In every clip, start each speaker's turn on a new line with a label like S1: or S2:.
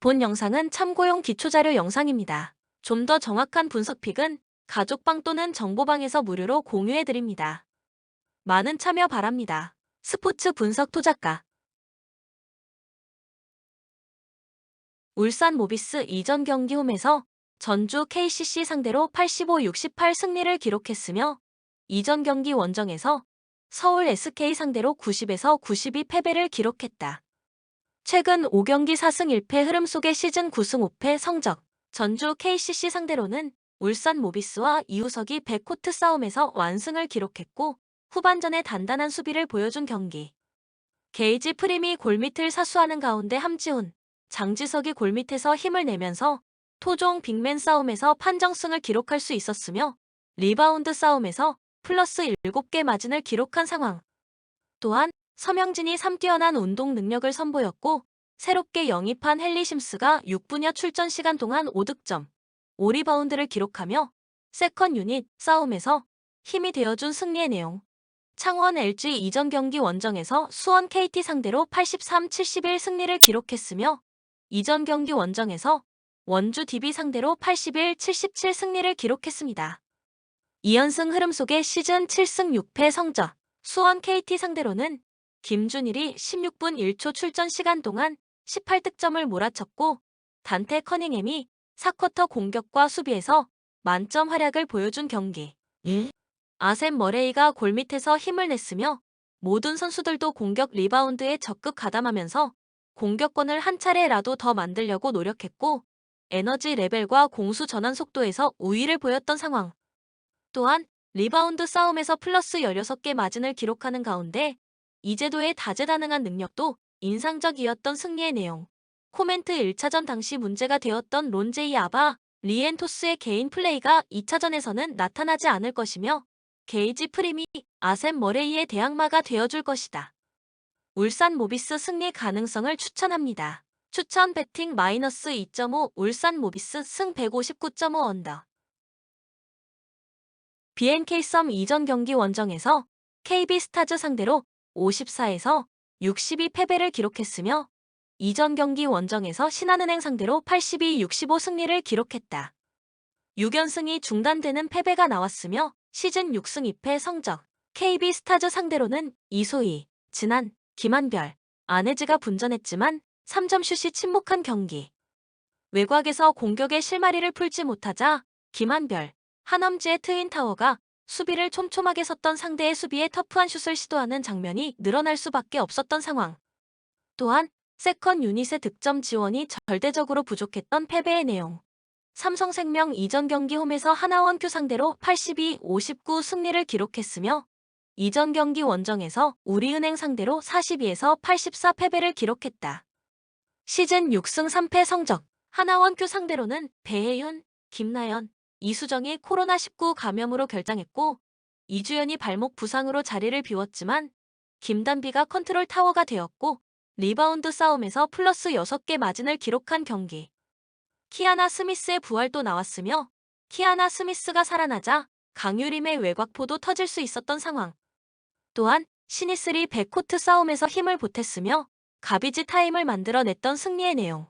S1: 본 영상은 참고용 기초자료 영상입니다. 좀 더 정확한 분석픽은 가족방 또는 정보방에서 무료로 공유해드립니다. 많은 참여 바랍니다. 스포츠 분석 토작가 울산 모비스 이전 경기 홈에서 전주 KCC 상대로 85-68 승리를 기록했으며 이전 경기 원정에서 서울 SK 상대로 90에서 92 패배를 기록했다. 최근 5경기 4승 1패 흐름 속의 시즌 9승 5패 성적, 전주 KCC 상대로는 울산 모비스와 이우석이 백코트 싸움에서 완승을 기록했고 후반전에 단단한 수비를 보여준 경기. 게이지 프림이 골밑을 사수하는 가운데 함지훈, 장지석이 골밑에서 힘을 내면서 토종 빅맨 싸움에서 판정승을 기록할 수 있었으며 리바운드 싸움에서 플러스 7개 마진을 기록한 상황. 또한 서명진이 3뛰어난 운동 능력을 선보였고 새롭게 영입한 헨리 심스가 6분여 출전 시간 동안 5득점, 5리바운드를 기록하며 세컨 유닛 싸움에서 힘이 되어준 승리의 내용. 창원 LG 이전 경기 원정에서 수원 KT 상대로 83-71 승리를 기록했으며 이전 경기 원정에서 원주 DB 상대로 81-77 승리를 기록했습니다. 2연승 흐름 속의 시즌 7승 6패 성적, 수원 KT 상대로는 김준일이 16분 1초 출전 시간 동안 18득점을 몰아쳤고 단테 커닝햄이 4쿼터 공격과 수비에서 만점 활약을 보여준 경기. 아셈 머레이가 골밑에서 힘을 냈으며 모든 선수들도 공격 리바운드에 적극 가담하면서 공격권을 한 차례라도 더 만들려고 노력했고 에너지 레벨과 공수 전환 속도에서 우위를 보였던 상황. 또한 리바운드 싸움에서 플러스 16개 마진을 기록하는 가운데 이재도의 다재다능한 능력도 인상적이었던 승리의 내용. 코멘트 1차전 당시 문제가 되었던 론제이 아바, 리엔토스의 개인 플레이가 2차전에서는 나타나지 않을 것이며 게이지 프림이 아셈 머레이의 대항마가 되어줄 것이다. 울산 모비스 승리 가능성을 추천합니다. 추천 배팅 마이너스 2.5 울산 모비스 승 159.5 언더. BNK 썸 이전 경기 원정에서 KB 스타즈 상대로 54에서 62 패배를 기록했으며 이전 경기 원정에서 신한은행 상대로 82-65 승리를 기록했다. 6연승이 중단되는 패배가 나왔으며 시즌 6승 2패 성적, KB 스타즈 상대로는 이소희, 진한, 김한별, 안혜지가 분전했지만 3점슛이 침묵한 경기. 외곽에서 공격의 실마리를 풀지 못하자 김한별, 한엄지의 트윈타워가 수비를 촘촘하게 섰던 상대의 수비에 터프한 슛을 시도하는 장면이 늘어날 수밖에 없었던 상황. 또한 세컨 유닛의 득점 지원이 절대적으로 부족했던 패배의 내용. 삼성생명 이전 경기 홈에서 하나원큐 상대로 82-59 승리를 기록했으며 이전 경기 원정에서 우리은행 상대로 42에서 84 패배를 기록했다. 시즌 6승 3패 성적, 하나원큐 상대로는 배혜윤, 김나연, 이수정이 코로나19 감염으로 결장했고 이주연이 발목 부상으로 자리를 비웠지만 김단비가 컨트롤 타워가 되었고 리바운드 싸움에서 플러스 6개 마진을 기록한 경기. 키아나 스미스의 부활도 나왔으며 키아나 스미스가 살아나자 강유림의 외곽포도 터질 수 있었던 상황. 또한 시니스리 백코트 싸움에서 힘을 보탰으며 가비지 타임을 만들어냈던 승리의 내용.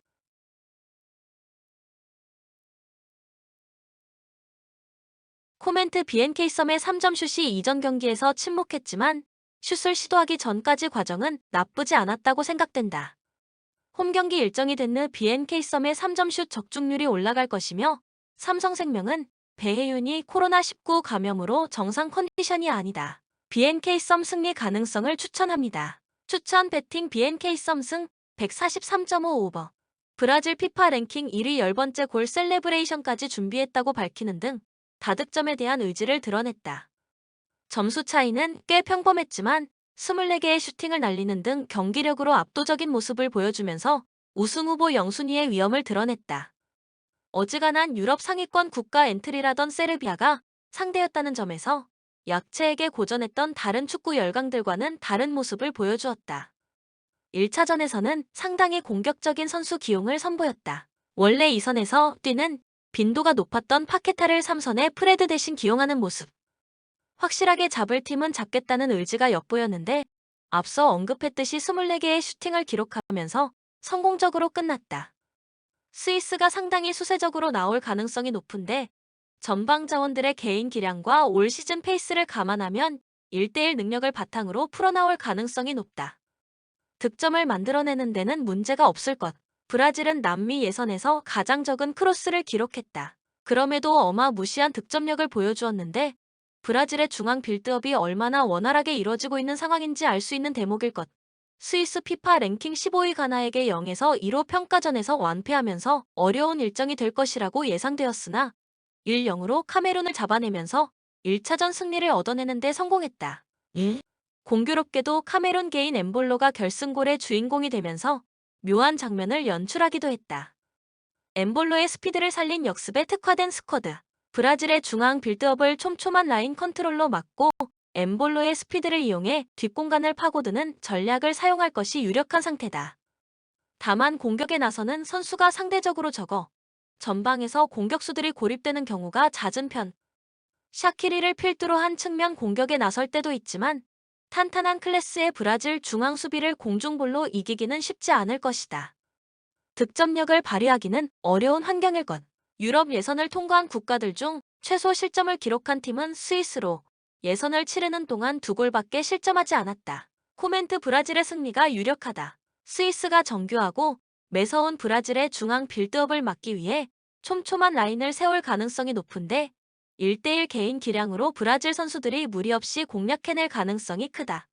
S1: 코멘트 BNK 썸의 3점슛이 이전 경기에서 침묵했지만 슛을 시도하기 전까지 과정은 나쁘지 않았다고 생각된다. 홈경기 일정이 된 후 BNK 썸의 3점슛 적중률이 올라갈 것이며 삼성생명은 배혜윤이 코로나19 감염으로 정상 컨디션이 아니다. BNK 썸 승리 가능성을 추천합니다. 추천 배팅 BNK 썸 승 143.5 오버. 브라질 피파 랭킹 1위 10번째 골 셀레브레이션까지 준비했다고 밝히는 등 다득점에 대한 의지를 드러냈다. 점수 차이는 꽤 평범했지만 24개의 슈팅을 날리는 등 경기력으로 압도적인 모습을 보여주면서 우승 후보 영순위의 위험을 드러냈다. 어지간한 유럽 상위권 국가 엔트리라던 세르비아가 상대였다는 점에서 약체에게 고전했던 다른 축구 열강들과는 다른 모습을 보여주었다. 1차전에서는 상당히 공격적인 선수 기용을 선보였다. 원래 2선에서 뛰는 빈도가 높았던 파케타를 3선에 프레드 대신 기용하는 모습. 확실하게 잡을 팀은 잡겠다는 의지가 엿보였는데 앞서 언급했듯이 24개의 슈팅을 기록하면서 성공적으로 끝났다. 스위스가 상당히 수세적으로 나올 가능성이 높은데 전방 자원들의 개인 기량과 올 시즌 페이스를 감안하면 1대1 능력을 바탕으로 풀어나올 가능성이 높다. 득점을 만들어내는 데는 문제가 없을 것. 브라질은 남미 예선에서 가장 적은 크로스를 기록했다. 그럼에도 어마무시한 득점력을 보여주었는데 브라질의 중앙 빌드업이 얼마나 원활하게 이루어지고 있는 상황인지 알 수 있는 대목일 것. 스위스 피파 랭킹 15위 가나에게 0에서 2로 평가전에서 완패하면서 어려운 일정이 될 것이라고 예상되었으나 1-0으로 카메룬을 잡아내면서 1차전 승리를 얻어내는 데 성공했다. 공교롭게도 카메룬 개인 엠볼로가 결승골의 주인공이 되면서 묘한 장면을 연출하기도 했다. 엠볼로의 스피드를 살린 역습에 특화된 스쿼드. 브라질의 중앙 빌드업을 촘촘한 라인 컨트롤로 막고 엠볼로의 스피드를 이용해 뒷공간을 파고드는 전략을 사용할 것이 유력한 상태다. 다만 공격에 나서는 선수가 상대적으로 적어 전방에서 공격수들이 고립되는 경우가 잦은 편. 샤키리를 필두로 한 측면 공격에 나설 때도 있지만 탄탄한 클래스의 브라질 중앙 수비를 공중볼로 이기기는 쉽지 않을 것이다. 득점력을 발휘하기는 어려운 환경일 것. 유럽 예선을 통과한 국가들 중 최소 실점을 기록한 팀은 스위스로 예선을 치르는 동안 2골밖에 실점하지 않았다. 코멘트 브라질의 승리가 유력하다. 스위스가 정교하고 매서운 브라질의 중앙 빌드업을 막기 위해 촘촘한 라인을 세울 가능성이 높은데 1대1 개인 기량으로 브라질 선수들이 무리 없이 공략해낼 가능성이 크다.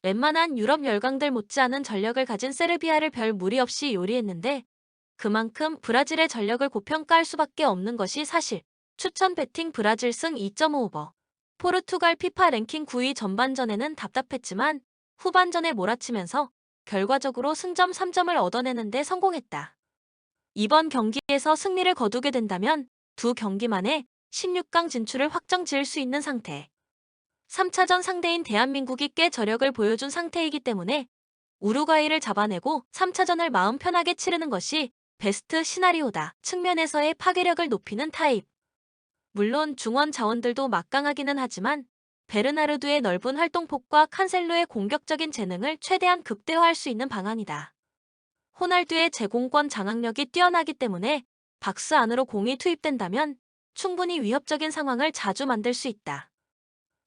S1: 웬만한 유럽 열강들 못지않은 전력을 가진 세르비아를 별 무리 없이 요리했는데 그만큼 브라질의 전력을 고평가할 수밖에 없는 것이 사실. 추천 배팅 브라질 승 2.5오버. 포르투갈 피파 랭킹 9위 전반전에는 답답했지만 후반전에 몰아치면서 결과적으로 승점 3점을 얻어내는 데 성공했다. 이번 경기에서 승리를 거두게 된다면 두 경기 만에 16강 진출을 확정 지을 수 있는 상태. 3차전 상대인 대한민국이 꽤 저력을 보여준 상태이기 때문에 우루과이를 잡아내고 3차전을 마음 편하게 치르는 것이 베스트 시나리오다. 측면에서의 파괴력을 높이는 타입. 물론 중원 자원들도 막강하기는 하지만 베르나르두의 넓은 활동폭과 칸셀로의 공격적인 재능을 최대한 극대화할 수 있는 방안이다. 호날두의 제공권 장악력이 뛰어나기 때문에 박스 안으로 공이 투입된다면 충분히 위협적인 상황을 자주 만들 수 있다.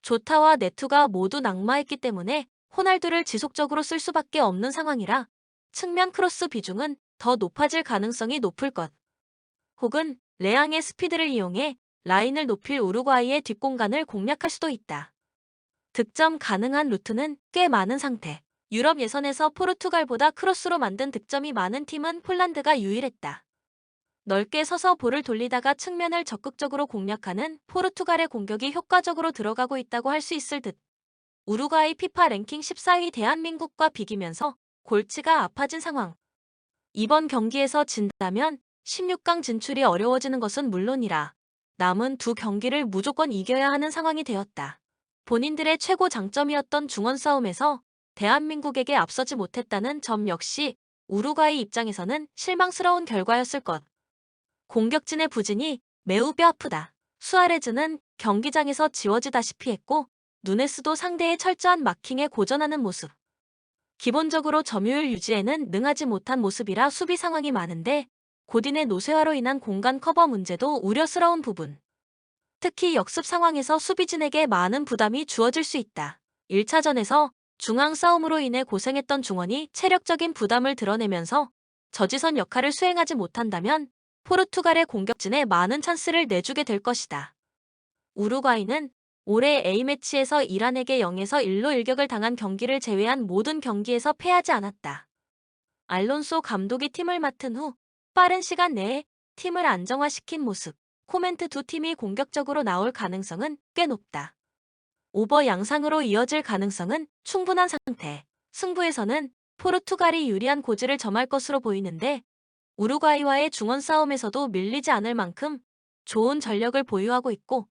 S1: 조타와 네투가 모두 낙마했기 때문에 호날두를 지속적으로 쓸 수밖에 없는 상황이라 측면 크로스 비중은 더 높아질 가능성이 높을 것. 혹은 레앙의 스피드를 이용해 라인을 높일 우루과이의 뒷공간을 공략할 수도 있다. 득점 가능한 루트는 꽤 많은 상태. 유럽 예선에서 포르투갈보다 크로스로 만든 득점이 많은 팀은 폴란드가 유일했다. 넓게 서서 볼을 돌리다가 측면을 적극적으로 공략하는 포르투갈의 공격이 효과적으로 들어가고 있다고 할 수 있을 듯. 우루과이 피파 랭킹 14위 대한민국과 비기면서 골치가 아파진 상황. 이번 경기에서 진다면 16강 진출이 어려워지는 것은 물론이라 남은 두 경기를 무조건 이겨야 하는 상황이 되었다. 본인들의 최고 장점이었던 중원 싸움에서 대한민국에게 앞서지 못했다는 점 역시 우루과이 입장에서는 실망스러운 결과였을 것. 공격진의 부진이 매우 뼈아프다. 수아레즈는 경기장에서 지워지다시피 했고 누네스도 상대의 철저한 마킹에 고전하는 모습. 기본적으로 점유율 유지에는 능하지 못한 모습이라 수비 상황이 많은데 고딘의 노쇠화로 인한 공간 커버 문제도 우려스러운 부분. 특히 역습 상황에서 수비진에게 많은 부담이 주어질 수 있다. 1차전에서 중앙 싸움으로 인해 고생했던 중원이 체력적인 부담을 드러내면서 저지선 역할을 수행하지 못한다면 포르투갈의 공격진에 많은 찬스를 내주게 될 것이다. 우루과이는 올해 A매치에서 이란에게 0에서 1로 일격을 당한 경기를 제외한 모든 경기에서 패하지 않았다. 알론소 감독이 팀을 맡은 후 빠른 시간 내에 팀을 안정화시킨 모습. 코멘트 두 팀이 공격적으로 나올 가능성은 꽤 높다. 오버 양상으로 이어질 가능성은 충분한 상태. 승부에서는 포르투갈이 유리한 고지를 점할 것으로 보이는데 우루과이와의 중원 싸움에서도 밀리지 않을 만큼 좋은 전력을 보유하고 있고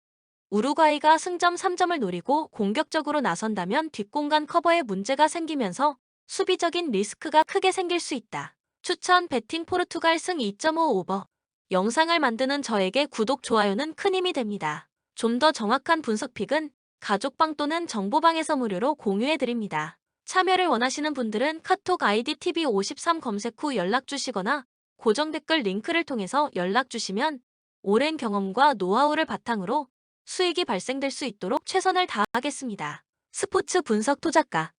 S1: 우루과이가 승점 3점을 노리고 공격적으로 나선다면 뒷공간 커버에 문제가 생기면서 수비적인 리스크가 크게 생길 수 있다. 추천 배팅 포르투갈 승 2.5오버. 영상을 만드는 저에게 구독, 좋아요는 큰 힘이 됩니다. 좀 더 정확한 분석픽은 가족방 또는 정보방에서 무료로 공유해드립니다. 참여를 원하시는 분들은 카톡 아이디 TV53 검색 후 연락 주시거나 고정 댓글 링크를 통해서 연락 주시면 오랜 경험과 노하우를 바탕으로 수익이 발생될 수 있도록 최선을 다하겠습니다. 스포츠 분석 투자가